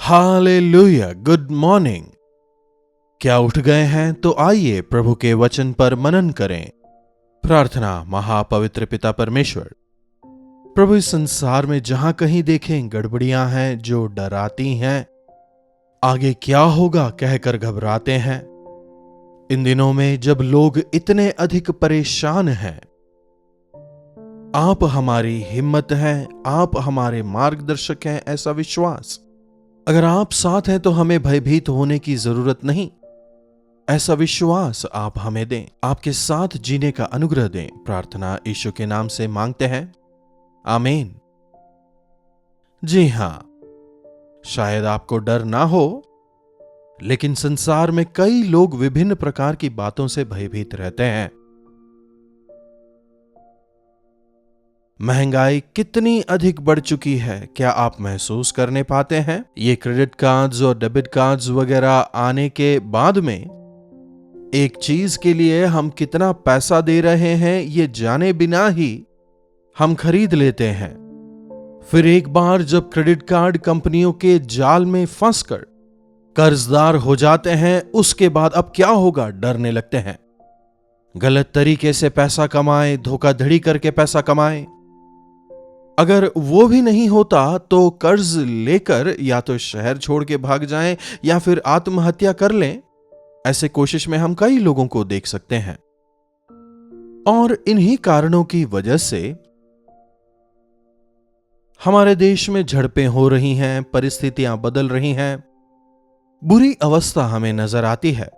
Hallelujah, good morning. क्या उठ गए हैं? तो आइए प्रभु के वचन पर मनन करें। प्रार्थना। महापवित्र पिता परमेश्वर, प्रभु, इस संसार में जहां कहीं देखें गड़बड़ियां हैं जो डराती हैं, आगे क्या होगा कहकर घबराते हैं। इन दिनों में जब लोग इतने अधिक परेशान हैं, आप हमारी हिम्मत हैं, आप हमारे मार्गदर्शक हैं, ऐसा विश्वास। अगर आप साथ हैं तो हमें भयभीत होने की जरूरत नहीं, ऐसा विश्वास आप हमें दें। आपके साथ जीने का अनुग्रह दें। प्रार्थना यीशु के नाम से मांगते हैं, आमीन। जी हां, शायद आपको डर ना हो, लेकिन संसार में कई लोग विभिन्न प्रकार की बातों से भयभीत रहते हैं। महंगाई कितनी अधिक बढ़ चुकी है, क्या आप महसूस करने पाते हैं? ये क्रेडिट कार्ड्स और डेबिट कार्ड्स वगैरह आने के बाद में एक चीज के लिए हम कितना पैसा दे रहे हैं ये जाने बिना ही हम खरीद लेते हैं। फिर एक बार जब क्रेडिट कार्ड कंपनियों के जाल में फंसकर कर्जदार हो जाते हैं, उसके बाद अब क्या होगा डरने लगते हैं। गलत तरीके से पैसा कमाएं, धोखाधड़ी करके पैसा कमाएं। अगर वो भी नहीं होता तो कर्ज लेकर या तो शहर छोड़ के भाग जाएं या फिर आत्महत्या कर लें। ऐसे कोशिश में हम कई लोगों को देख सकते हैं। और इन्हीं कारणों की वजह से हमारे देश में झड़पें हो रही हैं, परिस्थितियां बदल रही हैं, बुरी अवस्था हमें नजर आती है।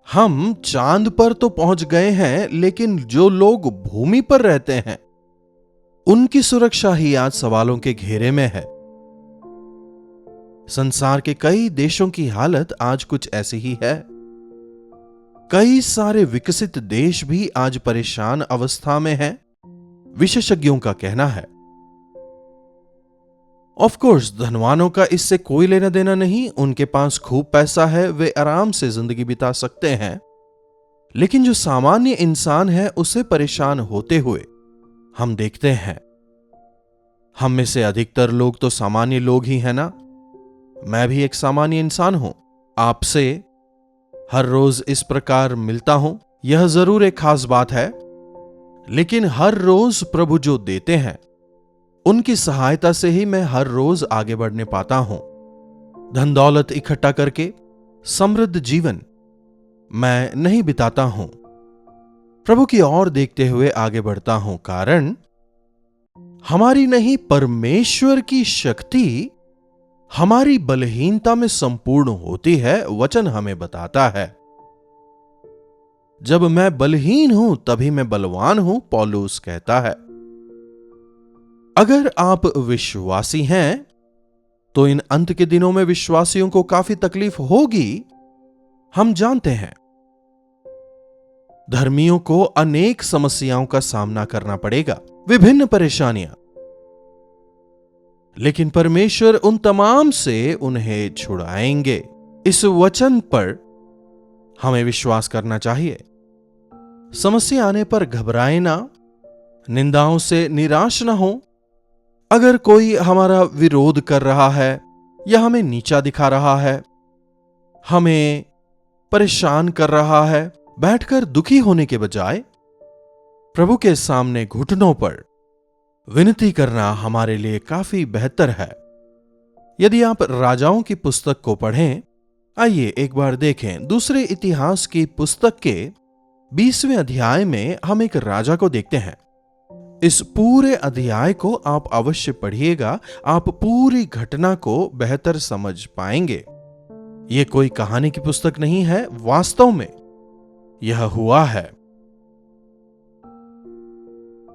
हम चांद पर तो पहुंच गए हैं, लेकिन जो लोग भूमि पर रहते हैं उनकी सुरक्षा ही आज सवालों के घेरे में है। संसार के कई देशों की हालत आज कुछ ऐसी ही है। कई सारे विकसित देश भी आज परेशान अवस्था में हैं, विशेषज्ञों का कहना है। ऑफ कोर्स धनवानों का इससे कोई लेना देना नहीं, उनके पास खूब पैसा है, वे आराम से जिंदगी बिता सकते हैं। लेकिन जो सामान्य इंसान है उसे परेशान होते हुए हम देखते हैं। हम में से अधिकतर लोग तो सामान्य लोग ही हैं ना। मैं भी एक सामान्य इंसान हूं, आपसे हर रोज इस प्रकार मिलता हूं, यह जरूर एक खास बात है। लेकिन हर रोज प्रभु जो देते हैं उनकी सहायता से ही मैं हर रोज आगे बढ़ने पाता हूं। धन दौलत इकट्ठा करके समृद्ध जीवन मैं नहीं बिताता हूं। प्रभु की ओर देखते हुए आगे बढ़ता हूं, कारण हमारी नहीं परमेश्वर की शक्ति हमारी बलहीनता में संपूर्ण होती है। वचन हमें बताता है, जब मैं बलहीन हूं तभी मैं बलवान हूं, पौलुस कहता है। अगर आप विश्वासी हैं तो इन अंत के दिनों में विश्वासियों को काफी तकलीफ होगी, हम जानते हैं। धर्मियों को अनेक समस्याओं का सामना करना पड़ेगा, विभिन्न परेशानियां, लेकिन परमेश्वर उन तमाम से उन्हें छुड़ाएंगे। इस वचन पर हमें विश्वास करना चाहिए। समस्या आने पर घबराएं ना, निंदाओं से निराश ना हो। अगर कोई हमारा विरोध कर रहा है या हमें नीचा दिखा रहा है, हमें परेशान कर रहा है, बैठकर दुखी होने के बजाय प्रभु के सामने घुटनों पर विनती करना हमारे लिए काफी बेहतर है। यदि आप राजाओं की पुस्तक को पढ़ें, आइए एक बार देखें। दूसरे इतिहास की पुस्तक के 20वें अध्याय में हम एक राजा को देखते हैं। इस पूरे अध्याय को आप अवश्य पढ़िएगा, आप पूरी घटना को बेहतर समझ पाएंगे। यह कोई कहानी की पुस्तक नहीं है, वास्तव में यह हुआ है।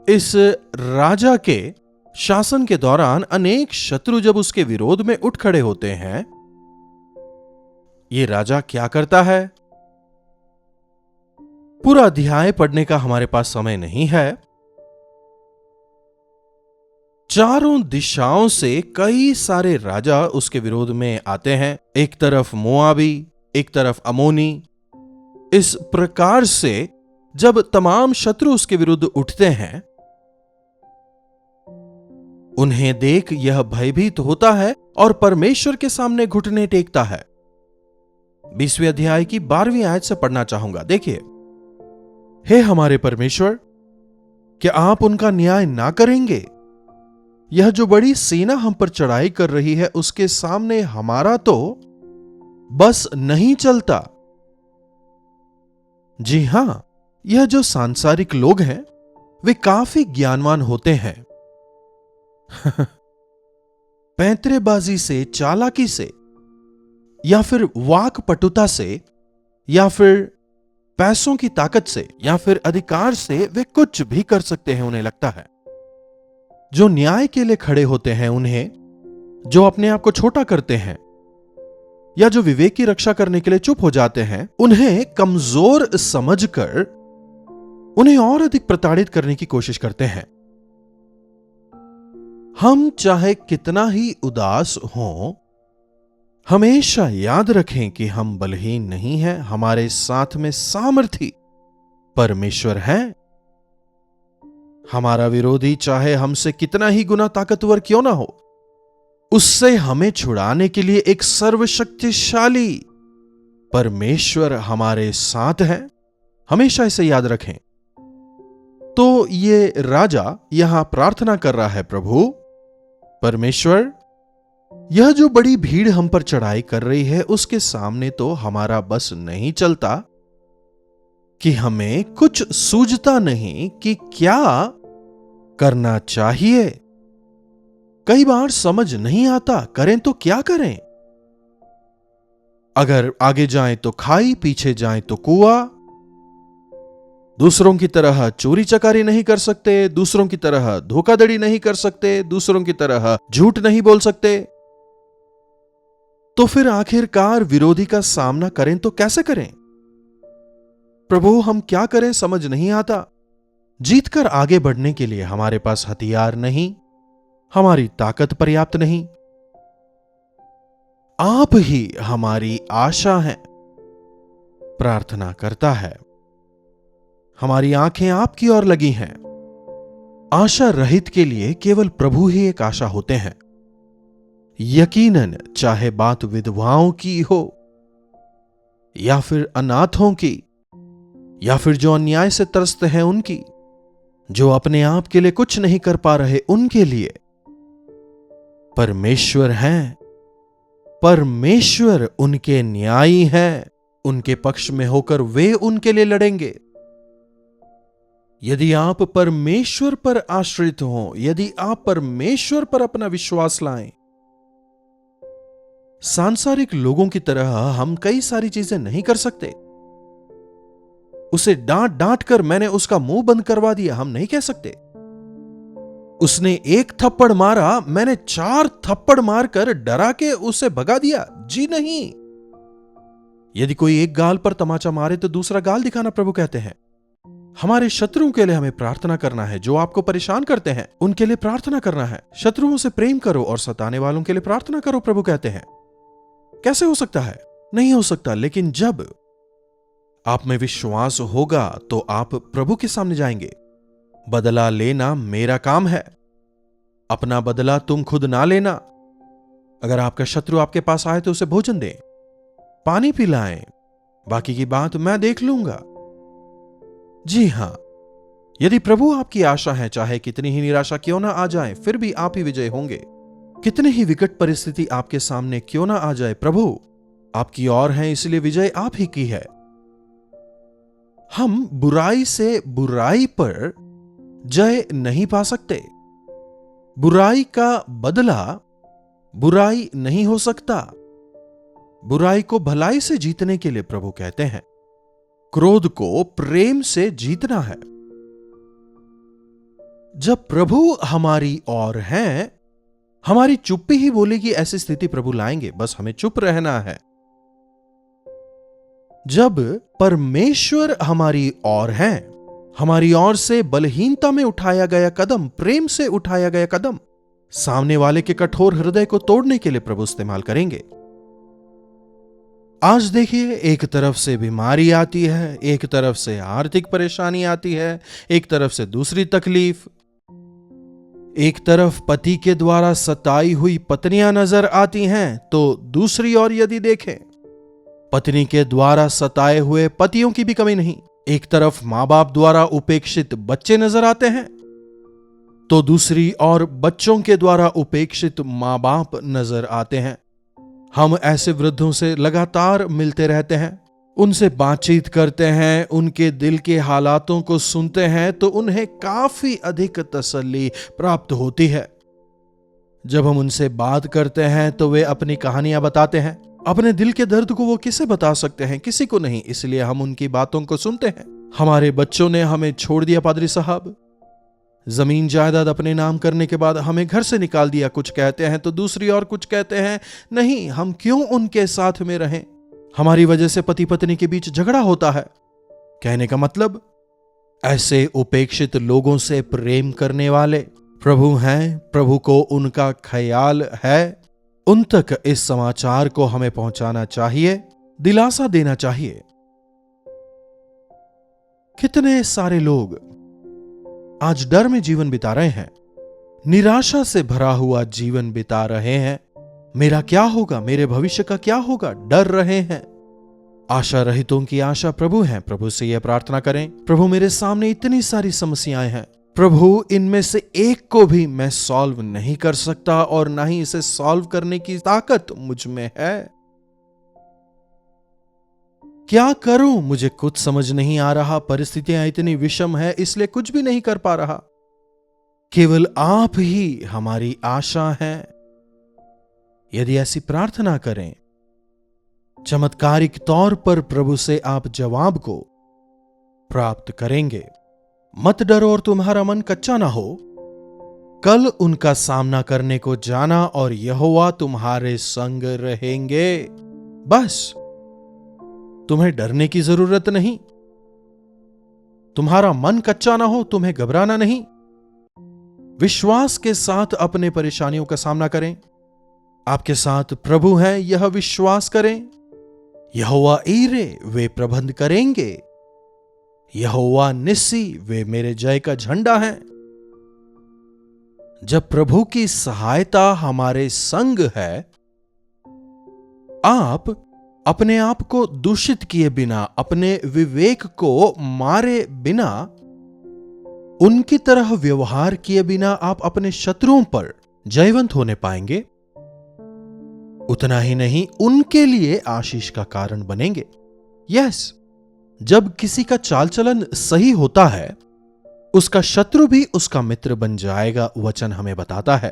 इस राजा के शासन के दौरान अनेक शत्रु जब उसके विरोध में उठ खड़े होते हैं, ये राजा क्या करता है? पूरा अध्याय पढ़ने का हमारे पास समय नहीं है। चारों दिशाओं से कई सारे राजा उसके विरोध में आते हैं। एक तरफ मोआबी, एक तरफ अमोनी। इस प्रकार से जब तमाम शत्रु उसके विरुद्ध उठते हैं, उन्हें देख यह भयभीत होता है और परमेश्वर के सामने घुटने टेकता है। 20वें अध्याय की 12वीं आयत से पढ़ना चाहूंगा। देखिए, हे हमारे परमेश्वर, क्या आप उनका न्याय ना करेंगे? यह जो बड़ी सेना हम पर चढ़ाई कर रही है, उसके सामने हमारा तो बस नहीं चलता। जी हां, यह जो सांसारिक लोग हैं, वे काफी ज्ञानवान होते हैं। पैंतरेबाजी से, चालाकी से, या फिर वाकपटुता से, या फिर पैसों की ताकत से, या फिर अधिकार से वे कुछ भी कर सकते हैं, उन्हें लगता है। जो न्याय के लिए खड़े होते हैं, उन्हें, जो अपने आप को छोटा करते हैं, या जो विवेक की रक्षा करने के लिए चुप हो जाते हैं, उन्हें कमजोर समझकर उन्हें और अधिक प्रताड़ित करने की कोशिश करते हैं। हम चाहे कितना ही उदास हों, हमेशा याद रखें कि हम बलहीन नहीं हैं। हमारे साथ में सामर्थी परमेश्वर है। हमारा विरोधी चाहे हमसे कितना ही गुना ताकतवर क्यों ना हो, उससे हमें छुड़ाने के लिए एक सर्वशक्तिशाली परमेश्वर हमारे साथ है। हमेशा इसे याद रखें। तो ये राजा यहां प्रार्थना कर रहा है, प्रभु परमेश्वर, यह जो बड़ी भीड़ हम पर चढ़ाई कर रही है, उसके सामने तो हमारा बस नहीं चलता, कि हमें कुछ सूझता नहीं कि क्या करना चाहिए। कई बार समझ नहीं आता, करें तो क्या करें। अगर आगे जाएं तो खाई, पीछे जाएं तो कुआं। दूसरों की तरह चोरी चकारी नहीं कर सकते, दूसरों की तरह धोखाधड़ी नहीं कर सकते, दूसरों की तरह झूठ नहीं बोल सकते। तो फिर आखिरकार विरोधी का सामना करें तो कैसे करें? प्रभु, हम क्या करें समझ नहीं आता। जीतकर आगे बढ़ने के लिए हमारे पास हथियार नहीं, हमारी ताकत पर्याप्त नहीं। आप ही हमारी आशा हैं। प्रार्थना करता है। हमारी आंखें आपकी ओर लगी हैं। आशा रहित के लिए केवल प्रभु ही एक आशा होते हैं। यकीनन चाहे बात विधवाओं की हो, या फिर अनाथों की, या फिर जो अन्याय से त्रस्त हैं उनकी, जो अपने आप के लिए कुछ नहीं कर पा रहे उनके लिए परमेश्वर हैं। परमेश्वर उनके न्यायी हैं। उनके पक्ष में होकर वे उनके लिए लड़ेंगे। यदि आप परमेश्वर पर आश्रित हो, यदि आप परमेश्वर पर अपना विश्वास लाएं, सांसारिक लोगों की तरह हम कई सारी चीजें नहीं कर सकते। उसे डांट डांट कर मैंने उसका मुंह बंद करवा दिया, हम नहीं कह सकते। उसने एक थप्पड़ मारा, मैंने 4 थप्पड़ मारकर डरा के उसे भगा दिया। जी नहीं। यदि कोई एक गाल पर तमाचा मारे तो दूसरा गाल दिखाना प्रभु कहते हैं। हमारे शत्रुओं के लिए हमें प्रार्थना करना है। जो आपको परेशान करते हैं उनके लिए प्रार्थना करना है। शत्रुओं से प्रेम करो और सताने वालों के लिए प्रार्थना करो, प्रभु कहते हैं। कैसे हो सकता है? नहीं हो सकता। लेकिन जब आप में विश्वास होगा तो आप प्रभु के सामने जाएंगे। बदला लेना मेरा काम है। अपना बदला तुम खुद ना लेना। अगर आपका शत्रु आपके पास आए तो उसे भोजन दें, पानी पिलाएं, बाकी की बात मैं देख लूंगा। जी हां, यदि प्रभु आपकी आशा है, चाहे कितनी ही निराशा क्यों ना आ जाए, फिर भी आप ही विजय होंगे। कितनी ही विकट परिस्थिति आपके सामने क्यों ना आ जाए, प्रभु आपकी ओर हैं, इसलिए विजय आप ही की है। हम बुराई से बुराई पर जय नहीं पा सकते। बुराई का बदला बुराई नहीं हो सकता। बुराई को भलाई से जीतने के लिए प्रभु कहते हैं, क्रोध को प्रेम से जीतना है। जब प्रभु हमारी ओर हैं, हमारी चुप्पी ही बोलेगी, ऐसी स्थिति प्रभु लाएंगे। बस हमें चुप रहना है। जब परमेश्वर हमारी ओर हैं, हमारी ओर से बलहीनता में उठाया गया कदम, प्रेम से उठाया गया कदम, सामने वाले के कठोर हृदय को तोड़ने के लिए प्रभु इस्तेमाल करेंगे। आज देखिए, एक तरफ से बीमारी आती है, एक तरफ से आर्थिक परेशानी आती है, एक तरफ से दूसरी तकलीफ। एक तरफ पति के द्वारा सताई हुई पत्नियां नजर आती हैं तो दूसरी ओर यदि देखें, पत्नी के द्वारा सताए हुए पतियों की भी कमी नहीं। एक तरफ मां बाप द्वारा उपेक्षित बच्चे नजर आते हैं तो दूसरी ओर बच्चों के द्वारा उपेक्षित मां बाप नजर आते हैं। हम ऐसे वृद्धों से लगातार मिलते रहते हैं, उनसे बातचीत करते हैं, उनके दिल के हालातों को सुनते हैं तो उन्हें काफी अधिक तसल्ली प्राप्त होती है। जब हम उनसे बात करते हैं तो वे अपनी कहानियां बताते हैं। अपने दिल के दर्द को वो किसे बता सकते हैं? किसी को नहीं, इसलिए हम उनकी बातों को सुनते हैं। हमारे बच्चों ने हमें छोड़ दिया पादरी साहब, जमीन जायदाद अपने नाम करने के बाद हमें घर से निकाल दिया, कुछ कहते हैं तो दूसरी ओर कुछ कहते हैं नहीं, हम क्यों उनके साथ में रहें। हमारी वजह से पति पत्नी के बीच झगड़ा होता है। कहने का मतलब, ऐसे उपेक्षित लोगों से प्रेम करने वाले प्रभु हैं, प्रभु को उनका ख्याल है, उन तक इस समाचार को हमें पहुंचाना चाहिए, दिलासा देना चाहिए। कितने सारे लोग आज डर में जीवन बिता रहे हैं, निराशा से भरा हुआ जीवन बिता रहे हैं। मेरा क्या होगा, मेरे भविष्य का क्या होगा, डर रहे हैं। आशा रहितों की आशा प्रभु हैं। प्रभु से यह प्रार्थना करें, प्रभु मेरे सामने इतनी सारी समस्याएं हैं, प्रभु इनमें से एक को भी मैं सॉल्व नहीं कर सकता और ना ही इसे सॉल्व करने की ताकत मुझ में है। क्या करूं, मुझे कुछ समझ नहीं आ रहा, परिस्थितियां इतनी विषम है इसलिए कुछ भी नहीं कर पा रहा। केवल आप ही हमारी आशा हैं। यदि ऐसी प्रार्थना करें, चमत्कारिक तौर पर प्रभु से आप जवाब को प्राप्त करेंगे। मत डरो और तुम्हारा मन कच्चा ना हो, कल उनका सामना करने को जाना और यहोवा तुम्हारे संग रहेंगे। बस तुम्हें डरने की जरूरत नहीं, तुम्हारा मन कच्चा ना हो, तुम्हें घबराना नहीं। विश्वास के साथ अपने परेशानियों का सामना करें। आपके साथ प्रभु हैं, यह विश्वास करें। यहोवा ईरे, वे प्रबंध करेंगे। यहोवा निस्सी, वे मेरे जय का झंडा है। जब प्रभु की सहायता हमारे संग है, आप अपने आप को दूषित किए बिना, अपने विवेक को मारे बिना, उनकी तरह व्यवहार किए बिना आप अपने शत्रुओं पर जयवंत होने पाएंगे। उतना ही नहीं, उनके लिए आशीष का कारण बनेंगे। यस, जब किसी का चाल चलन सही होता है, उसका शत्रु भी उसका मित्र बन जाएगा, वचन हमें बताता है।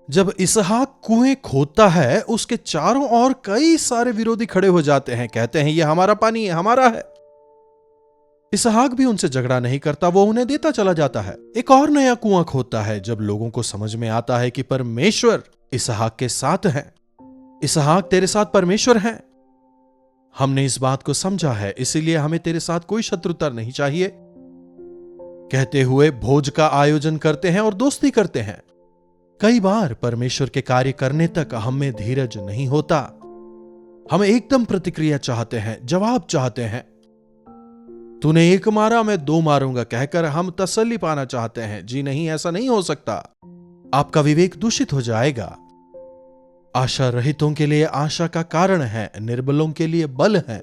जब इसहाक कुएं खोदता है, उसके चारों ओर कई सारे विरोधी खड़े हो जाते हैं, कहते हैं यह हमारा पानी है, हमारा है। इसहाक भी उनसे झगड़ा नहीं करता, वो उन्हें देता चला जाता है। एक और नया कुआं खोदता है। जब लोगों को समझ में आता है कि परमेश्वर इसहाक के साथ है, इसहाक तेरे साथ परमेश्वर है, हमने इस बात को समझा है, इसीलिए हमें तेरे साथ कोई शत्रुता नहीं चाहिए, कहते हुए भोज का आयोजन करते हैं और दोस्ती करते हैं। कई बार परमेश्वर के कार्य करने तक हमें धीरज नहीं होता। हम एकदम प्रतिक्रिया चाहते हैं, जवाब चाहते हैं। तूने एक मारा, मैं दो मारूंगा कहकर हम तसल्ली पाना चाहते हैं। जी नहीं, ऐसा नहीं हो सकता। आपका विवेक दूषित हो जाएगा। आशा रहितों के लिए आशा का कारण है, निर्बलों के लिए बल है,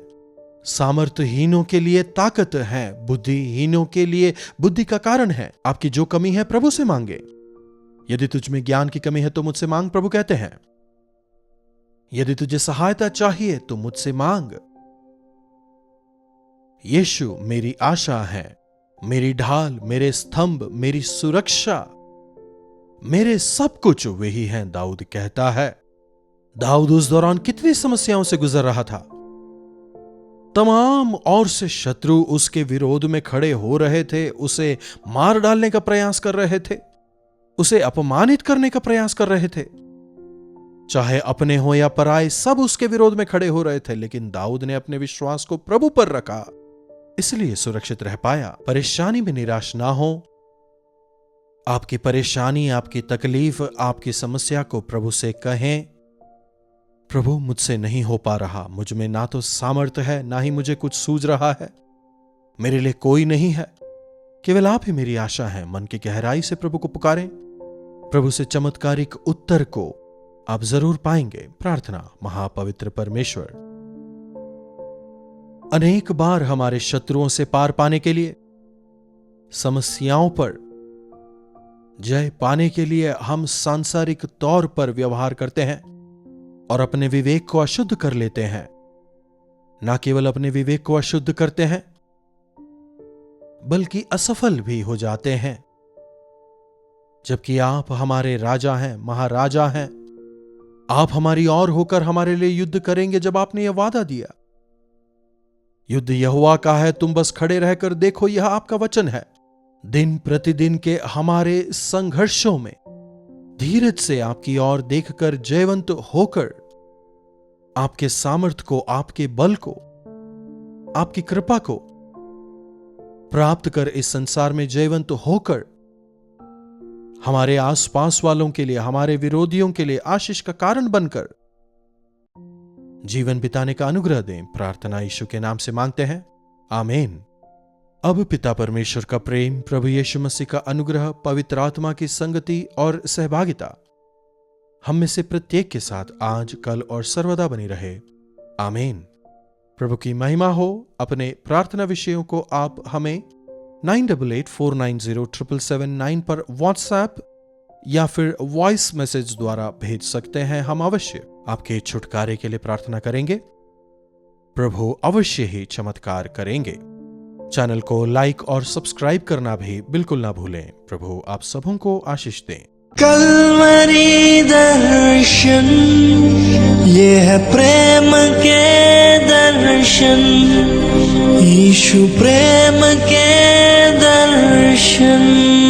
सामर्थ्यहीनों के लिए ताकत है, बुद्धिहीनों के लिए बुद्धि का कारण है। आपकी जो कमी है प्रभु से मांगे। यदि तुझ में ज्ञान की कमी है तो मुझसे मांग, प्रभु कहते हैं। यदि तुझे सहायता चाहिए तो मुझसे मांग। यीशु मेरी आशा है, मेरी ढाल, मेरे स्तंभ, मेरी सुरक्षा, मेरे सब कुछ वही हैं, दाऊद कहता है। दाऊद उस दौरान कितनी समस्याओं से गुजर रहा था। तमाम ओर से शत्रु उसके विरोध में खड़े हो रहे थे, उसे मार डालने का प्रयास कर रहे थे, उसे अपमानित करने का प्रयास कर रहे थे। चाहे अपने हो या पराए, सब उसके विरोध में खड़े हो रहे थे, लेकिन दाऊद ने अपने विश्वास को प्रभु पर रखा, इसलिए सुरक्षित रह पाया। परेशानी में निराश ना हो। आपकी परेशानी, आपकी तकलीफ, आपकी समस्या को प्रभु से कहें, प्रभु मुझसे नहीं हो पा रहा, मुझ में ना तो सामर्थ्य है, ना ही मुझे कुछ सूझ रहा है, मेरे लिए कोई नहीं है, केवल आप ही मेरी आशा है। मन की गहराई से प्रभु को पुकारें। प्रभु से चमत्कारिक उत्तर को आप जरूर पाएंगे। प्रार्थना। महापवित्र परमेश्वर, अनेक बार हमारे शत्रुओं से पार पाने के लिए, समस्याओं पर जय पाने के लिए हम सांसारिक तौर पर व्यवहार करते हैं और अपने विवेक को अशुद्ध कर लेते हैं। ना केवल अपने विवेक को अशुद्ध करते हैं बल्कि असफल भी हो जाते हैं, जबकि आप हमारे राजा हैं, महाराजा हैं। आप हमारी ओर होकर हमारे लिए युद्ध करेंगे जब आपने यह वादा दिया। युद्ध यहोवा का है, तुम बस खड़े रहकर देखो, यह आपका वचन है। दिन प्रतिदिन के हमारे संघर्षों में धीरज से आपकी ओर देखकर जयवंत होकर आपके सामर्थ्य को, आपके बल को, आपकी कृपा को प्राप्त कर इस संसार में जयवंत होकर हमारे आसपास वालों के लिए, हमारे विरोधियों के लिए आशीष का कारण बनकर जीवन बिताने का अनुग्रह दें। प्रार्थना यीशु के नाम से मांगते हैं, आमीन। अब पिता परमेश्वर का प्रेम, प्रभु यीशु मसीह का अनुग्रह, पवित्र आत्मा की संगति और सहभागिता हम में से प्रत्येक के साथ आज, कल और सर्वदा बनी रहे, आमीन। प्रभु की महिमा हो। अपने प्रार्थना विषयों को आप हमें 9884907779 पर व्हाट्सएप या फिर वॉइस मैसेज द्वारा भेज सकते हैं। हम अवश्य आपके छुटकारे के लिए प्रार्थना करेंगे। प्रभु अवश्य ही चमत्कार करेंगे। चैनल को लाइक और सब्सक्राइब करना भी बिल्कुल ना भूलें। प्रभु आप सबों को आशीष दें। कल्वरी दर्शन, ये है प्रेम के दर्शन, यीशु प्रेम के दर्शन।